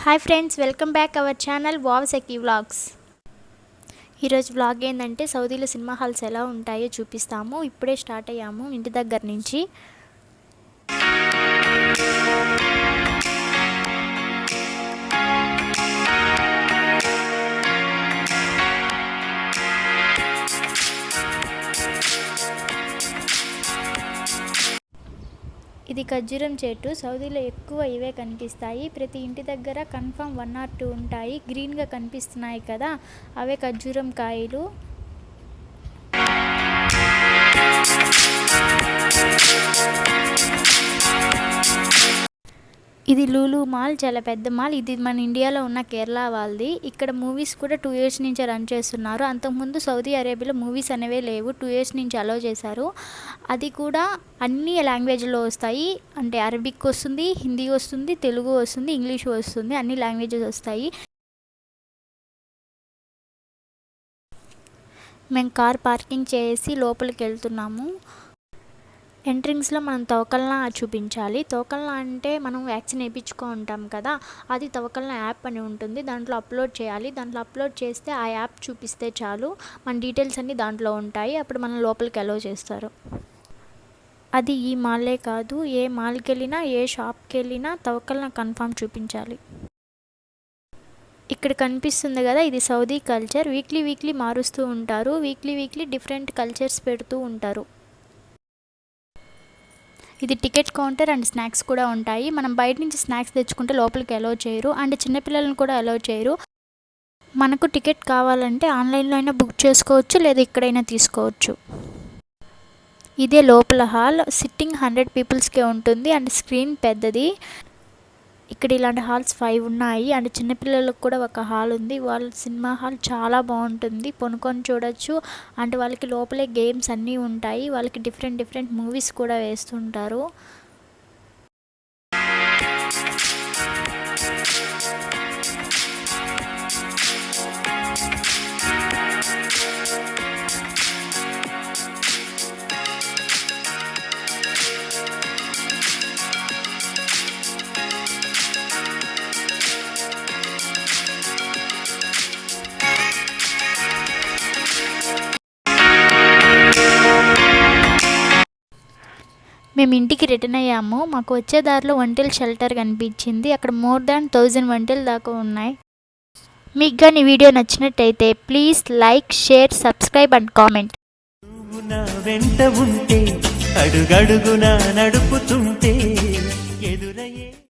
Hi friends, welcome back our channel wow సెకి vlogs. ఈరోజు vlog ఏంటంటే సౌదీలో సినిమా హాల్స్ ఎలా ఉంటాయో చూపిస్తాము. ఇప్పుడే స్టార్ట్ అయ్యాము ఇంటి దగ్గర నుంచి. ఇది ఖర్జూరం చెట్టు. సౌదీలో ఎక్కువ ఇవే కనిపిస్తాయి. ప్రతి ఇంటి దగ్గర కన్ఫర్మ్ 1 or 2 ఉంటాయి. గ్రీన్గా కనిపిస్తున్నాయి కదా, అవే ఖర్జూరం కాయలు. ఇది లూలు మాల్, చాలా పెద్ద మాల్. ఇది మన ఇండియాలో ఉన్న కేరళ వాళ్ళది. ఇక్కడ మూవీస్ కూడా 2 years నుంచి రన్ చేస్తున్నారు. అంతకుముందు సౌదీ అరేబియాలో మూవీస్ అనేవే లేవు. 2 years నుంచి అలౌ చేశారు. అది కూడా అన్ని లాంగ్వేజ్లో వస్తాయి. అంటే అరబిక్ వస్తుంది, హిందీ వస్తుంది, తెలుగు వస్తుంది, ఇంగ్లీష్ వస్తుంది, అన్ని లాంగ్వేజెస్ వస్తాయి. మేము కార్ పార్కింగ్ చేసి లోపలికి వెళ్తున్నాము. ఎంట్రింగ్స్లో మనం తవకల్నా చూపించాలి. తవకల్నా అంటే మనం వ్యాక్సిన్ వేయించుకో ఉంటాం కదా, అది తవకల్నా యాప్ అని ఉంటుంది. దాంట్లో అప్లోడ్ చేయాలి. దాంట్లో అప్లోడ్ చేస్తే ఆ యాప్ చూపిస్తే చాలు, మన డీటెయిల్స్ అన్నీ దాంట్లో ఉంటాయి. అప్పుడు మనం లోపలికి అలౌ చేస్తారు. అది ఈ మాలే కాదు, ఏ మాల్కి వెళ్ళినా ఏ షాప్కి వెళ్ళినా తవకల్నా కన్ఫామ్ చూపించాలి. ఇక్కడ కనిపిస్తుంది కదా, ఇది సౌదీ కల్చర్. వీక్లీ మారుస్తూ ఉంటారు. వీక్లీ డిఫరెంట్ కల్చర్స్ పెడుతూ ఉంటారు. ఇది టికెట్ కౌంటర్ అండ్ స్నాక్స్ కూడా ఉంటాయి. మనం బయట నుంచి స్నాక్స్ తెచ్చుకుంటే లోపలికి అలౌ చేయరు, అండ్ చిన్నపిల్లలను కూడా అలౌ చేయరు. మనకు టికెట్ కావాలంటే ఆన్లైన్లో అయినా బుక్ చేసుకోవచ్చు, లేదా ఇక్కడైనా తీసుకోవచ్చు. ఇదే లోపల హాల్. సిట్టింగ్ 100 peopleస్కే ఉంటుంది అండ్ స్క్రీన్ పెద్దది. ఇక్కడ ఇలాంటి హాల్స్ 5 ఉన్నాయి. అండ్ చిన్నపిల్లలకు కూడా ఒక హాల్ ఉంది. వాళ్ళ సినిమా హాల్ చాలా బాగుంటుంది, కొనుక్కొని చూడొచ్చు. అంటే వాళ్ళకి లోపలే గేమ్స్ అన్నీ ఉంటాయి. వాళ్ళకి డిఫరెంట్ మూవీస్ కూడా వేస్తుంటారు. మేము ఇంటికి రిటర్న్ అయ్యాము. మాకు వచ్చే దారిలో వంటల షెల్టర్ కనిపించింది. అక్కడ more than 1000 వంటలు దాకా ఉన్నాయి. మీకు కానీ వీడియో నచ్చినట్టయితే please like, share, subscribe and comment. వెంట ఉంటే అడుగడుగునా నడుపుతుంటే